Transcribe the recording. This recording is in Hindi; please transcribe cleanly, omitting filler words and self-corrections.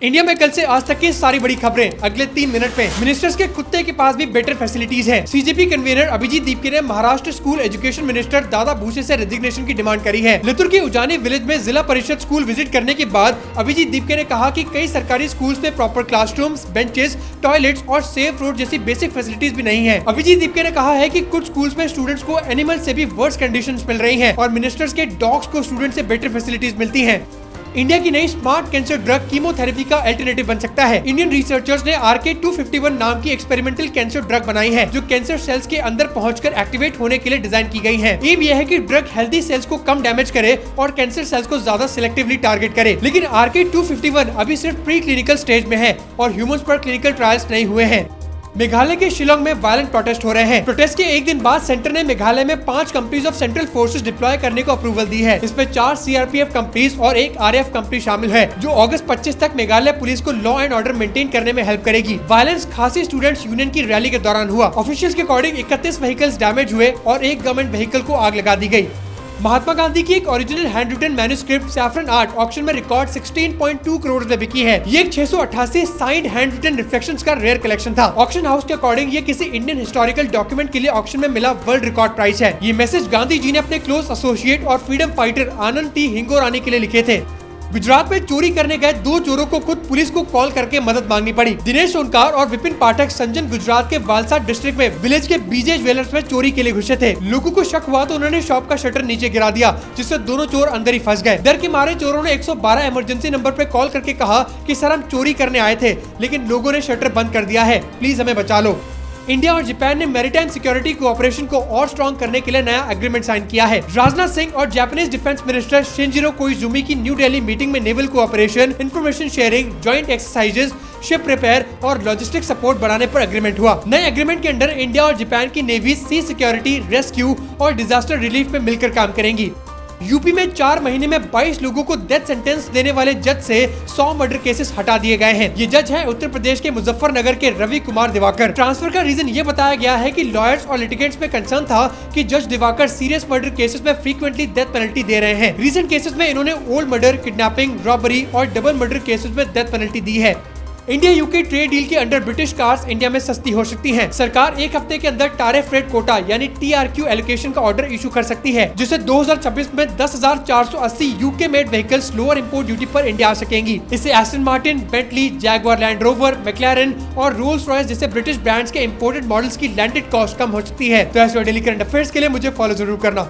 इंडिया में कल से आज तक की सारी बड़ी खबरें अगले 3 मिनट में। मिनिस्टर्स के कुत्ते के पास भी बेटर फैसिलिटीज है। सीजेपी कन्वीनर अभिजीत दीपके ने Maharashtra school education minister Dada Bhuse से रेजिग्नेशन की डिमांड करी है। लातूर के उजानी विलेज में जिला परिषद स्कूल विजिट करने के बाद अभिजीत दीपके ने कहा कि कई सरकारी स्कूल्स में प्रॉपर क्लासरूम्स, बेंचेस, टॉयलेट्स और सेफ रोड जैसी बेसिक फैसिलिटीज भी नहीं है। अभिजीत दीपके ने कहा है कि कुछ स्कूल्स में स्टूडेंट्स को एनिमल से भी वर्स कंडीशंस मिल रही हैं और मिनिस्टर्स के डॉग्स को स्टूडेंट से बेटर फैसिलिटीज मिलती हैं। इंडिया की नई स्मार्ट कैंसर ड्रग कीमोथेरेपी का अल्टरनेटिव बन सकता है। इंडियन रिसर्चर्स ने RK-251 नाम की एक्सपेरिमेंटल कैंसर ड्रग बनाई है, जो कैंसर सेल्स के अंदर पहुंचकर एक्टिवेट होने के लिए डिजाइन की गई है। एम यह है कि ड्रग हेल्दी सेल्स को कम डैमेज करे और कैंसर सेल्स को ज्यादा सिलेक्टिवली टारगेट करे। लेकिन RK-251 अभी सिर्फ प्री क्लिनिकल स्टेज में है और ह्यूमंस पर क्लिनिकल ट्रायल्स नहीं हुए हैं। मेघालय के शिलोंग में वायलेंट प्रोटेस्ट हो रहे हैं। प्रोटेस्ट के एक दिन बाद सेंटर ने मेघालय में 5 companies of central forces deploy करने को अप्रूवल दी है। इसमें 4 CRPF कंपनीज और 1 RAF कंपनी शामिल है, जो अगस्त 25 तक मेघालय पुलिस को लॉ एंड ऑर्डर मेंटेन करने में हेल्प करेगी। वायलेंस खासी स्टूडेंट्स यूनियन की रैली के दौरान हुआ। ऑफिशियल्स के अकॉर्डिंग 31 व्हीकल्स डैमेज हुए और एक गवर्नमेंट व्हीकल को आग लगा दी गई। महात्मा गांधी की एक original hand written manuscript Saffronart auction में रिकॉर्ड 16.2 करोड़ में बिकी है। ये एक 688 साइंड हैंड रिटन रिफ्लेक्शंस का रेयर कलेक्शन था। ऑक्शन हाउस के अकॉर्डिंग ये किसी इंडियन हिस्टोरिकल डॉक्यूमेंट के लिए ऑक्शन में मिला वर्ल्ड रिकॉर्ड प्राइस है। ये मैसेज गांधी जी ने अपने क्लोज एसोसिएट और फ्रीडम फाइटर आनंद T हिंगोरानी के लिए लिखे थे। गुजरात में चोरी करने गए 2 चोरों को खुद पुलिस को कॉल करके मदद मांगनी पड़ी। दिनेश सोनकार और विपिन पाठक संजन गुजरात के वालसाड डिस्ट्रिक्ट में विलेज के BJ ज्वेलर्स में चोरी के लिए घुसे थे। लोगों को शक हुआ तो उन्होंने शॉप का शटर नीचे गिरा दिया, जिससे दोनों चोर अंदर ही फंस गए। डर के मारे चोरों ने 112 इमरजेंसी नंबर पर कॉल करके कहा कि सर हम चोरी करने आए थे, लेकिन लोगों ने शटर बंद कर दिया है, प्लीज हमें बचा लो। इंडिया और जापान ने मैरीटाइम सिक्योरिटी कोऑपरेशन को और स्ट्रॉन्ग करने के लिए नया एग्रीमेंट साइन किया है। राजनाथ सिंह और Japanese defence minister Shinjiro Koizumi की न्यू दिल्ली मीटिंग में naval cooperation, information sharing, joint exercises, ship repair और लॉजिस्टिक सपोर्ट बढ़ाने पर एग्रीमेंट हुआ। नए एग्रीमेंट के अंडर इंडिया और जापान की नेवी सी सिक्योरिटी, रेस्क्यू और डिजास्टर रिलीफ में मिलकर काम करेंगी। यूपी में 4 महीने में 22 लोगों को डेथ सेंटेंस देने वाले जज से 100 मर्डर केसेस हटा दिए गए हैं। ये जज है उत्तर प्रदेश के मुजफ्फरनगर के रवि कुमार दिवाकर। ट्रांसफर का रीजन ये बताया गया है कि लॉयर्स और लिटिगेंट्स में कंसर्न था कि जज दिवाकर सीरियस मर्डर केसेस में फ्रीक्वेंटली डेथ पेनल्टी दे रहे हैं। रीसेंट केसेस में इन्होंने ओल्ड मर्डर, किडनैपिंग, रॉबरी और डबल मर्डर केसेस में डेथ पेनल्टी दी है। इंडिया यूके ट्रेड डील के अंडर ब्रिटिश कार्स इंडिया में सस्ती हो सकती हैं। सरकार एक हफ्ते के अंदर टैरिफ रेट कोटा यानी TRQ एलोकेशन का ऑर्डर इशू कर सकती है, जिससे 2026 में 10,480 UK made vehicles lower import duty पर इंडिया आ सकेंगी। इससे Aston Martin, Bentley, Jaguar land rover, McLaren और रोल्स रॉयस जैसे ब्रिटिश ब्रांड्स के इंपोर्टेड मॉडल्स की लैंडेड कॉस्ट कम हो सकती है। तो ऐसे डेली करंट अफेयर्स के लिए मुझे फॉलो जरूर करना।